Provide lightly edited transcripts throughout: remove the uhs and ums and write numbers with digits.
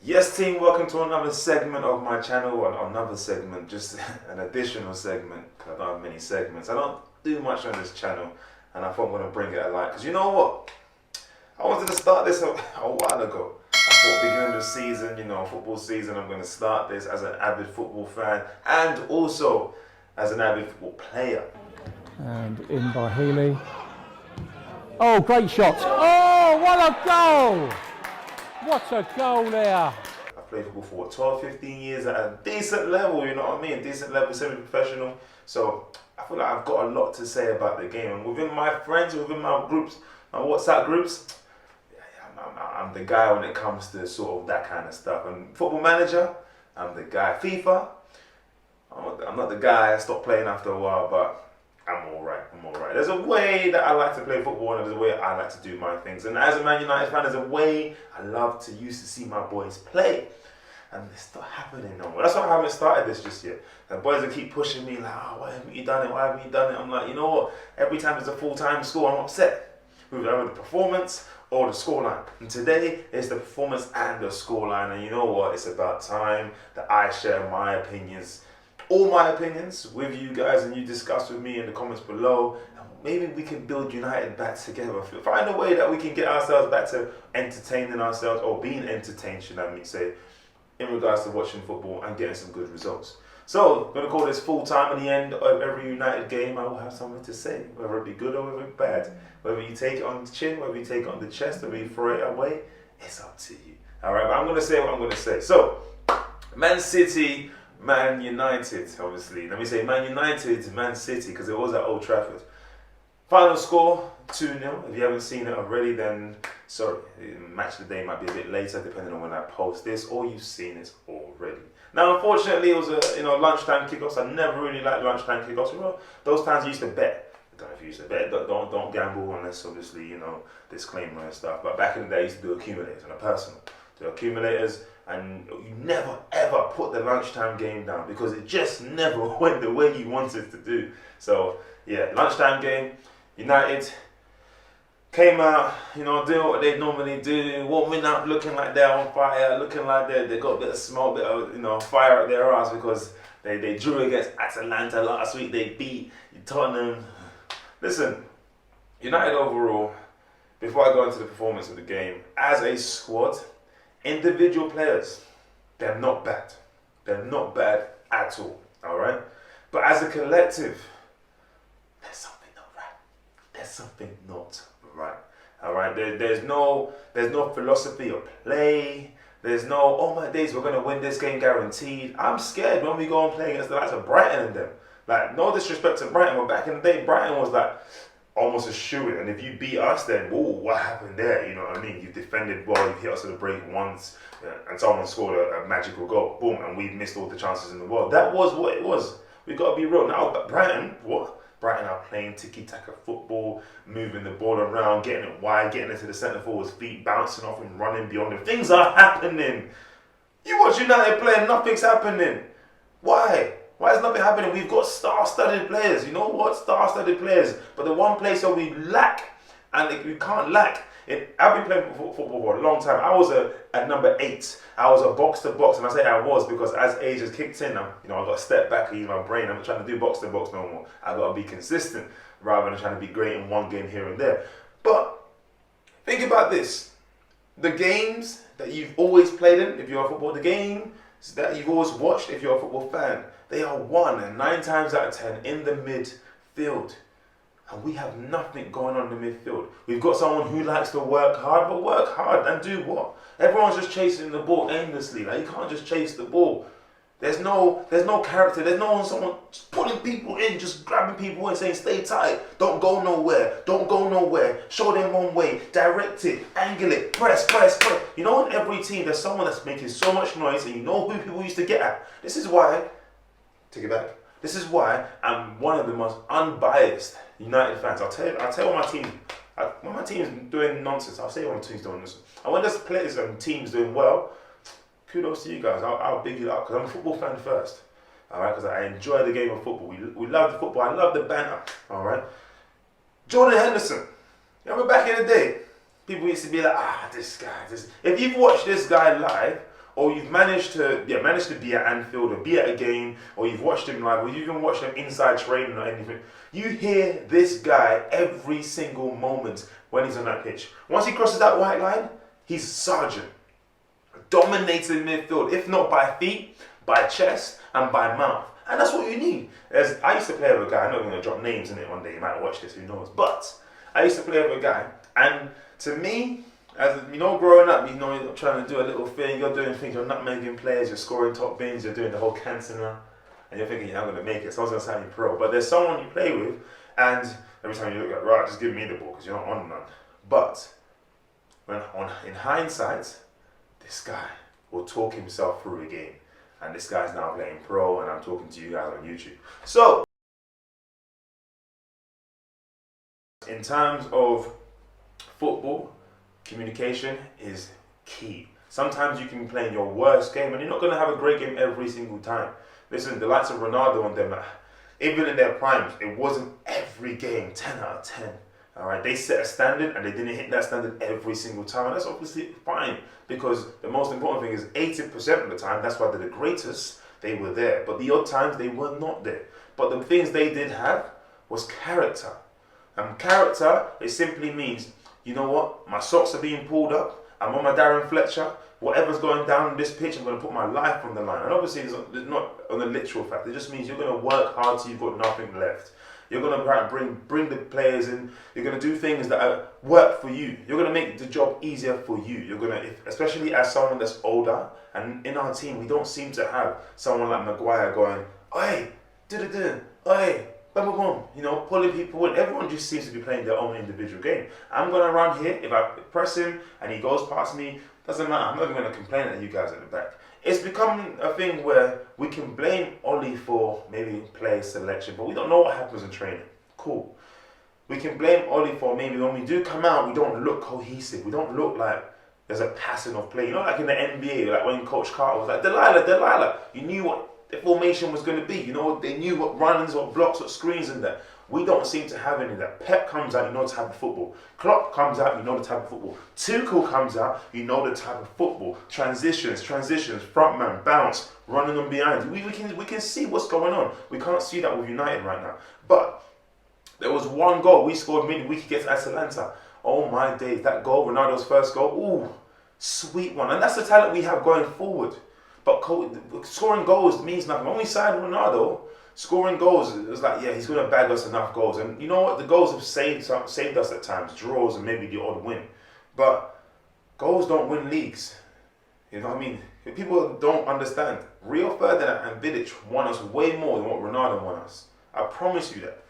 Yes team, welcome to another segment of my channel, or another segment, just an additional segment, because I don't have many segments. I don't do much on this channel, and I thought I'm going to bring it alive, because you know what? I wanted to start this a while ago. I thought beginning of the season, football season, I'm going to start this as an avid football fan, and also as an avid football player. And in by Healy. Oh, great shot. Oh, what a goal! What a goal there. I've played football for 12, 15 years at a decent level, you know what I mean? Decent level, semi-professional. So I feel like I've got a lot to say about the game. And within my friends, within my groups, my WhatsApp groups, I'm the guy when it comes to sort of that kind of stuff. And Football Manager, I'm the guy. FIFA, I'm not the guy. I stopped playing after a while, but I'm alright. There's a way that I like to play football, and there's a way I like to do my things. And as a Man United fan, there's a way I love to used to see my boys play. And it's not happening no more. That's why I haven't started this just yet. The boys will keep pushing me like, oh, why haven't you done it? Why haven't you done it? I'm like, you know what? Every time there's a full-time score, I'm upset with either the performance or the scoreline. And today is the performance and the scoreline. And you know what? It's about time that I share my opinions, all my opinions with you guys, and you discuss with me in the comments below. And maybe we can build United back together. Find a way that we can get ourselves back to entertaining ourselves, or being entertained, should I say, in regards to watching football and getting some good results. So, I'm going to call this full time. At the end of every United game, I will have something to say, whether it be good or whether it be bad. Whether you take it on the chin, whether you take it on the chest, whether you throw it away, it's up to you. Alright, but I'm going to say what I'm going to say. So, Man City, Man United, obviously. Let me say Man United, Man City, because it was at Old Trafford. Final score, 2-0. If you haven't seen it already, then sorry. Match of the day might be a bit later, depending on when I post this, or you've seen it already. Now, unfortunately, it was a lunchtime kickoffs. I never really liked lunchtime kickoffs. Well, those times I used to bet. I don't know if you used to bet. Don't gamble unless, obviously, disclaimer and stuff. But back in the day, I used to do accumulators on a personal. Do accumulators, and you never ever put the lunchtime game down because it just never went the way you wanted to do. So yeah, lunchtime game. United came out, doing what they normally do, warming up, looking like they're on fire, looking like they got a bit of smoke, bit of fire up their ass because they drew against Atalanta last week. They beat Tottenham. Listen, United overall, before I go into the performance of the game, as a squad, individual players, they're not bad. They're not bad at all, all right? But as a collective, there's something not right. There's something not right, all right? There's no philosophy of play. There's no, oh my days, we're going to win this game guaranteed. I'm scared when we go and play against the likes of Brighton and them. Like, no disrespect to Brighton, but back in the day, Brighton was like almost a shoo-in, and if you beat us, then whoa, what happened there? You know what I mean? You defended well, you hit us at the break once, and someone scored a magical goal, boom, and we missed all the chances in the world. That was what it was. We got to be real. Now, Brighton, what? Brighton are playing tiki-taka football, moving the ball around, getting it wide, getting into the centre forward's feet, bouncing off and running beyond them. Things are happening. You watch United play and nothing's happening. Why? Why is nothing happening? We've got star-studded players. You know what? Star-studded players. But the one place that we lack, and we can't lack, I've been playing football for a long time. I was at number 8. I was a box-to-box, and I say I was because as age has kicked in, I got to step back and use my brain. I'm not trying to do box-to-box no more. I got to be consistent rather than trying to be great in one game here and there. But think about this. The games that you've always played in, if you're a football, the game that you've always watched, if you're a football fan, they are 1 and 9 times out of 10 in the midfield. And we have nothing going on in the midfield. We've got someone who likes to work hard, but work hard and do what? Everyone's just chasing the ball aimlessly. Like, you can't just chase the ball. There's no character. There's someone just pulling people in, just grabbing people in, saying, stay tight. Don't go nowhere. Don't go nowhere. Show them one way. Direct it. Angle it. Press. In every team, there's someone that's making so much noise, and you know who people used to get at. This is why, take it back. This is why I'm one of the most unbiased United fans. I'll tell you when my team is doing nonsense, I'll say when my team's doing nonsense. And when there's players and teams doing well, kudos to you guys. I'll big you up because I'm a football fan first. All right, because I enjoy the game of football. We love the football. I love the banter. All right. Jordan Henderson. Remember back in the day, people used to be like, this guy. If you've watched this guy live, or you've managed to be at Anfield or be at a game, or you've watched him live, or you even watched him inside training or anything, you hear this guy every single moment when he's on that pitch. Once he crosses that white line, he's sergeant. Dominating midfield, if not by feet, by chest, and by mouth. And that's what you need. I used to play with a guy, I'm not even going to drop names in it one day, you might watch this, who knows. But I used to play with a guy, and to me, as you know, growing up, you know, you're trying to do a little thing, you're doing things, you're nutmegging players, you're scoring top bins, you're doing the whole Cantona, and you're thinking, you're not going to make it, so I was going to sign you pro. But there's someone you play with, and every time you look at, right, just give me the ball, because you're not on none. But, in hindsight, this guy will talk himself through a game. And this guy's now playing pro, and I'm talking to you guys on YouTube. So, in terms of football, communication is key. Sometimes you can be playing your worst game, and you're not going to have a great game every single time. Listen, the likes of Ronaldo and them, even in their primes, it wasn't every game 10 out of 10. All right, they set a standard and they didn't hit that standard every single time, and that's obviously fine, because the most important thing is 80% of the time, that's why they're the greatest, they were there. But the odd times they were not there. But the things they did have was character. And character, it simply means, you know what, my socks are being pulled up, I'm on my Darren Fletcher, whatever's going down on this pitch, I'm going to put my life on the line. And obviously it's not on the literal fact, it just means you're going to work hard till you've got nothing left. You're going to bring the players in. You're going to do things that work for you. You're going to make the job easier for you. You're going to, especially as someone that's older, and in our team, we don't seem to have someone like Maguire going, oi, oi, boom, boom, boom, you know, pulling people in. Everyone just seems to be playing their own individual game. I'm going to run here. If I press him and he goes past me, doesn't matter. I'm not even going to complain at you guys at the back. It's becoming a thing where we can blame Ollie for maybe player selection, but we don't know what happens in training. Cool. We can blame Ollie for maybe when we do come out, we don't look cohesive. We don't look like there's a passing of play. You know, like in the NBA, like when Coach Carter was like, Delilah. You knew what the formation was going to be. You know, they knew what runs, what blocks, what screens in there. We don't seem to have any of that. Pep comes out, you know the type of football. Klopp comes out, you know the type of football. Tuchel comes out, you know the type of football. Transitions, front man, bounce, running on behind. We can see what's going on. We can't see that with United right now. But there was one goal we scored midweek against Atalanta. Oh my days, that goal, Ronaldo's first goal, ooh, sweet one. And that's the talent we have going forward. But scoring goals means nothing. When we signed Ronaldo, scoring goals, it was like, yeah, he's going to bag us enough goals. And you know what? The goals have saved us at times, draws and maybe the odd win. But goals don't win leagues. You know what I mean? People don't understand. Rio Ferdinand and Vidic won us way more than what Ronaldo won us. I promise you that.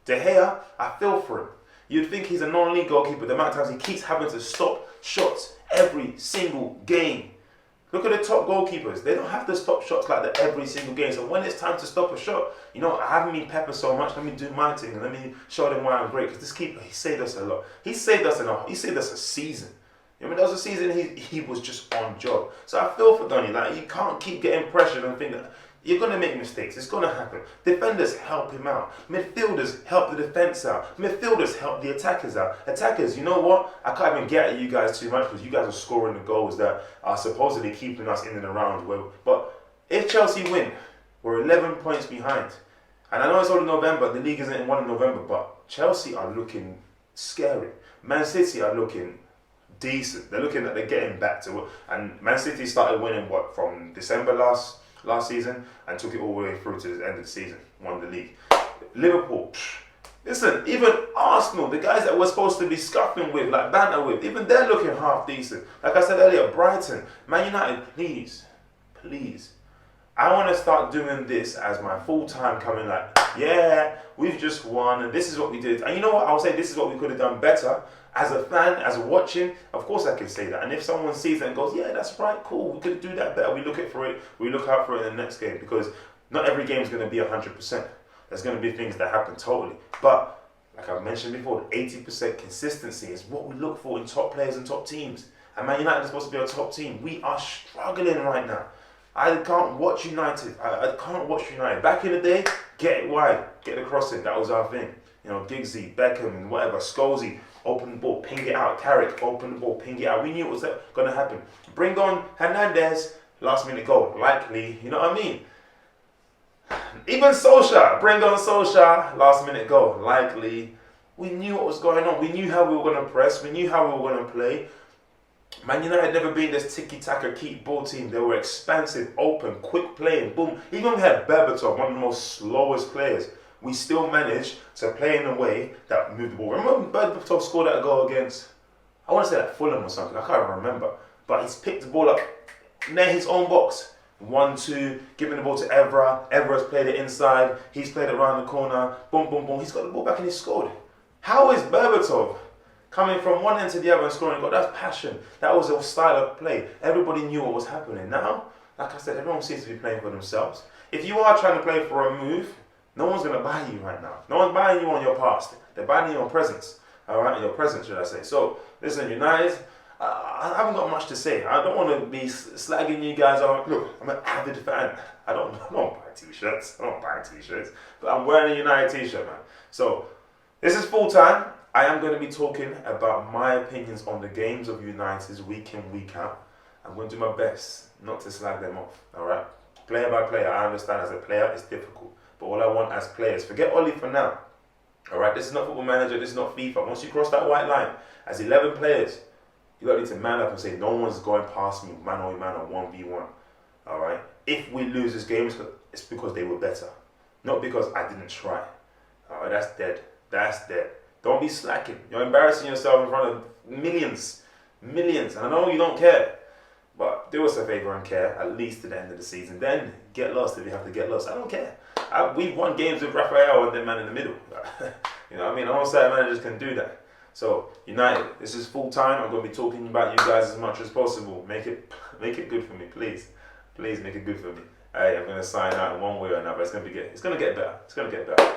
De Gea, I feel for him. You'd think he's a non-league goalkeeper. The amount of times he keeps having to stop shots every single game. Look at the top goalkeepers. They don't have to stop shots like that every single game. So when it's time to stop a shot, you know, I haven't been pepper so much. Let me do my thing and let me show them why I'm great. Because this keeper, he saved us a lot. He saved us he saved us a season. You know, there was a season he was just on job. So I feel for Donny. Like, you can't keep getting pressured and think that you're going to make mistakes. It's going to happen. Defenders help him out. Midfielders help the defense out. Midfielders help the attackers out. Attackers, you know what? I can't even get at you guys too much because you guys are scoring the goals that are supposedly keeping us in and around. But if Chelsea win, we're 11 points behind. And I know it's only November. The league isn't won in November. But Chelsea are looking scary. Man City are looking decent. They're looking like they're getting back to it. And Man City started winning, from December last season and took it all the way through to the end of the season, won the league. Liverpool, listen, even Arsenal, the guys that we're supposed to be scuffing with, like banter with, even they're looking half decent. Like I said earlier, Brighton, Man United, please, I want to start doing this as my full-time coming, like, yeah, we've just won and this is what we did. And you know what, I'll say this is what we could have done better. As a fan, as watching, of course I can say that. And if someone sees it and goes, yeah, that's right, cool, we could do that better, we look out for it in the next game, because not every game is going to be 100%. There's going to be things that happen totally. But, like I've mentioned before, 80% consistency is what we look for in top players and top teams. And Man United is supposed to be a top team. We are struggling right now. I can't watch United. I can't watch United. Back in the day, get it wide, get the crossing, that was our thing. You know, Giggsy, Beckham, whatever, Scholesy, open the ball, ping it out. Carrick, open the ball, ping it out. We knew it was going to happen. Bring on Hernandez, last minute goal, likely. You know what I mean? Even Solskjaer, bring on Solskjaer, last minute goal, likely. We knew what was going on. We knew how we were going to press. We knew how we were going to play. Man United had never been this tiki-taka keep ball team. They were expansive, open, quick playing, boom. Even when we had Berbatov, one of the most slowest players, we still managed to play in a way that moved the ball. Remember when Berbatov scored that goal against, I want to say like Fulham or something, I can't remember. But he's picked the ball up near his own box. 1-2, giving the ball to Evra. Evra's played it inside. He's played it around the corner. Boom, boom, boom. He's got the ball back and he's scored. How is Berbatov coming from one end to the other and scoring a goal? That's passion. That was a style of play. Everybody knew what was happening. Now, like I said, everyone seems to be playing for themselves. If you are trying to play for a move, no one's going to buy you right now. No one's buying you on your past. They're buying you on presence. All right, your presence, should I say. So, listen, United, I haven't got much to say. I don't want to be slagging you guys off. Look, I'm an avid fan. I don't buy t-shirts. I don't buy t-shirts. But I'm wearing a United t-shirt, man. So, this is full time. I am going to be talking about my opinions on the games of United's week in, week out. I'm going to do my best not to slag them off. All right? Player by player, I understand as a player it's difficult. But all I want as players, forget Oli for now. All right? This is not Football Manager. This is not FIFA. Once you cross that white line, as 11 players, you got to need to man up and say, no one's going past me, man or 1v1. All right? If we lose this game, it's because they were better. Not because I didn't try. All right? That's dead. That's dead. Don't be slacking. You're embarrassing yourself in front of millions. Millions. And I know you don't care. But do us a favour and care, at least to the end of the season. Then get lost if you have to get lost. I don't care. We've won games with Raphael and the man in the middle. You know what I mean? I don't say managers can do that. So, United, this is full time. I'm going to be talking about you guys as much as possible. Make it good for me, please. Please make it good for me. Hey, I'm going to sign out in one way or another. It's going to get better. It's going to get better.